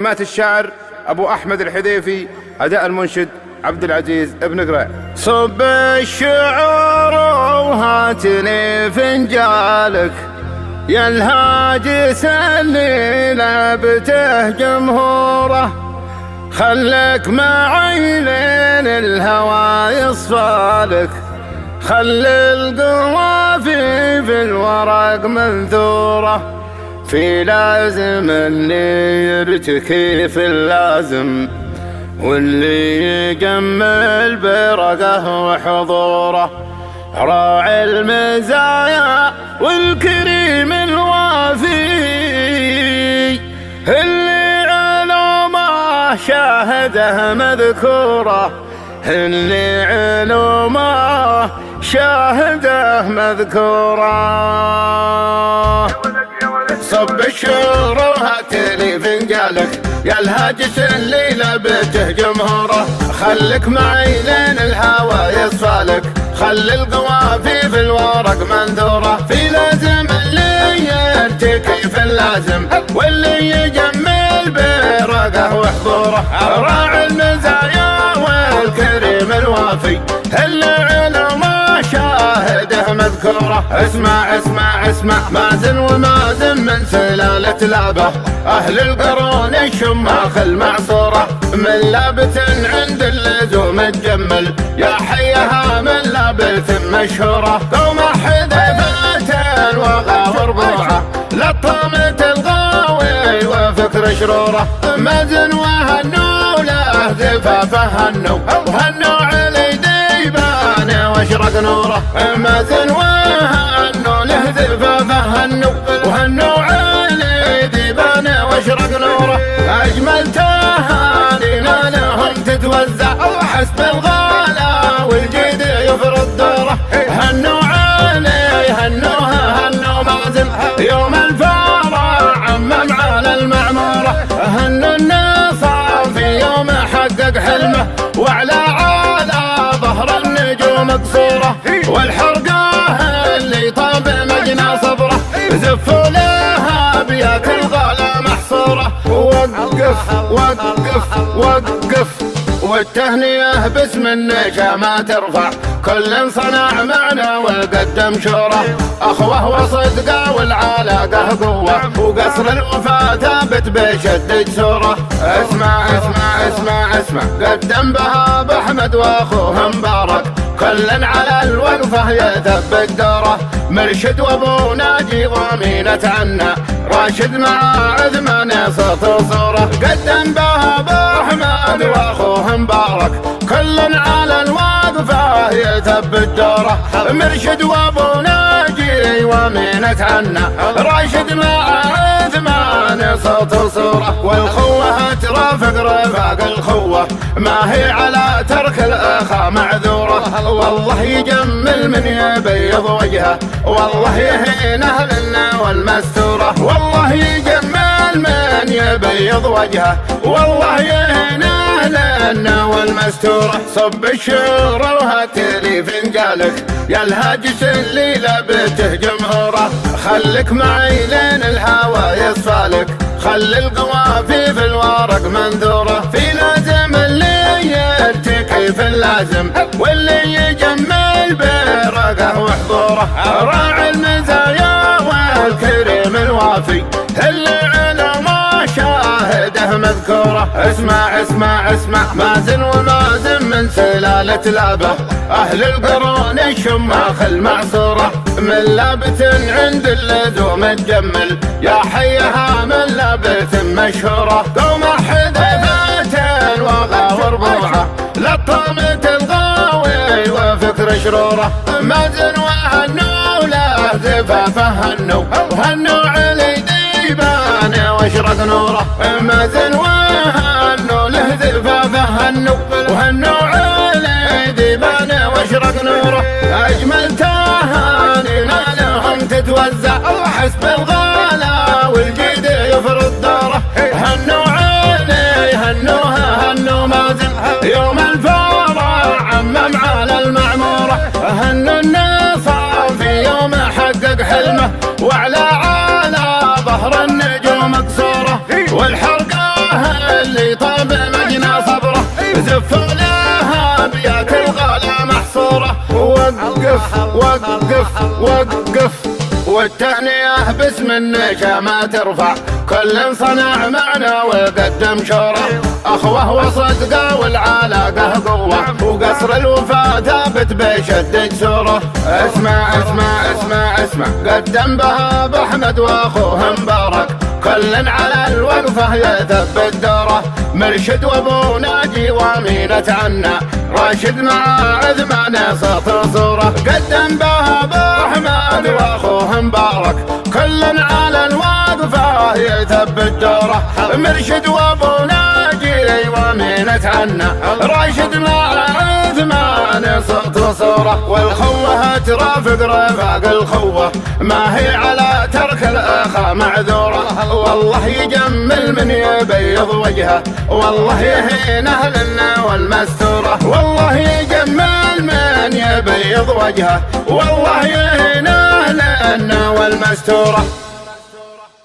مات الشاعر أبو أحمد الحذيفي، أداء المنشد عبد العزيز بن قريع. صب الشعور وهاتني فنجالك يا الهاجس اللي لابته جمهوره، خلك معي لين الهوى يصفالك، خلي القوافي في الورق منثوره، في لازم اللي يرتكي في اللازم، واللي يجمل برقه وحضوره، راعي المزايا والكريم الوافي، اللي علومه شاهده مذكوره، اللي علومه شاهده مذكوره. صب الشعور وهاتلي فنجالك يا الهاجس اللي لابته جمهوره، خلك معي لين الهوى يصفالك، خلي القوافي في الورق منثوره، في لازم اللي يرتكي في اللازم، واللي يجمل برقه وحضوره، راعي المزايا والكريم الوافي، اللي علمه شاهده مذكوره. اسمع اسمع اسمع مازن ومازن من سلالة لابه، أهل القرون الشماخ المعصورة، من لابت عند اللزوم تجمل، يا حيها من لابت مشهورة، قوم حذيفة وغا وربوعة، لطامة الغاوي وفكر شرورة، مازن وهنو له زفافه هنو، وهنو علي ديبانه واشرق نوره، مازن وهنو له زفافه هنو، وهنو علي ديبانه واشرق نوره، اجمل تهانينا لهم تتوزع، حسب الغلا والجيد يفرض دوره، هنو علي هنو مازن يوم الفرح عمم على المعموره، هنو النصر في يوم حقق حلمه، وعلى ظهر النجوم قصوره، والحرقه اللي طاب مجنى صبره، زفوا لها ابيات الغلا محصوره، وقف وقف وقف والتهنئة باسم النجا ما ترفع، كل صنع معنا وقدم شوره، أخوة وصدقة والعلاقة قوة، وقصر الوفاة ثابت بشد جسوره. اسمع اسمع اسمع اسمع قدم بهاب أحمد وأخوه مبارك، كل على الوقفة يثبت دوره، مرشد وابو ناجي ضمينة عنا، راشد مع عثمان صوت وصوره، قدم بهاب أحمد وأخوه مبارك، كل على الوقفة يثبت دوره، مرشد وابو ناجي ومينة عنا، راشد مع عثمان صوت وصوره، والخوة ترافق رفاق الخوة، ما هي على ترك الأخا معذورة، والله يجمل من يبيض وجهه، والله يهين أهلنا والمستورة، والله يجمل من يبيض وجهه، والله يهين أهلنا والمستورة. صب الشعور وهاتلي فنجالك يا الهاجس اللي لابته جمهوره، خلك معي لين الهوى يصفالك، خلي القوافي في الورق منثوره، في لازم اللي يرتكي في اللازم، واللي يجمل برقه وحضوره، راعي المزايا والكريم الوافي، اللي علمه شاهده مذكوره. اسمع اسمع اسمع مازن ومازن من سلالة لابه، أهل القرون الشماخ المعصورة، من لابت عند اللزوم تجمل، يا حيها من لابت مشهورة، قوم حذيفة وغا وربوعة، لطامة الغاوي وفكر شرورة، مازن وهنو له زفافه هنو، وهنو علي ديبانه واشرق نوره، مازن وهنو له زفافه هنو، وهنو علي ديبانه واشرق نوره، اجمل تهانينا لهم تتوزع، حسب الغلا والجيد يفرض دوره، هنو علي هنو مازن يوم الفرح عمم على المعموره، هنو النصر في يوم حقق حلمه، وعلى ظهر النجوم قصوره، والحرقه يطاب مجنى صبره، زفوا لها ابيات الغلا محصوره. وقف وقف وقف والتهنئة باسم النشا ما ترفع، كل صنع معنا وقدم شوره، أخوة وصدقة والعلاقة قوة، وقصر الوفاء ثابت بشد جسوره. اسمع اسمع اسمع اسمع قدم بها بأحمد وأخوه مبارك، كل على الوقفة يثبت دوره، مرشد وابو ناجي وامينة عنا، راشد مع عثمان صوت صورة. قدم بها بأحمد واخوه مبارك، كل على الوقفة يثبت دوره، مرشد وابو ناجي وامينة عنا، راشد مع عثمان صوت صورة. والخوة ترافق رفاق الخوة، ما هي على ترك الأخا معذورة، والله يجمل من يبيض وجهه، والله يهين أهلنا والمستورة، والله يجمل من يبيض وجهه، والله يهين أهلنا والمستورة.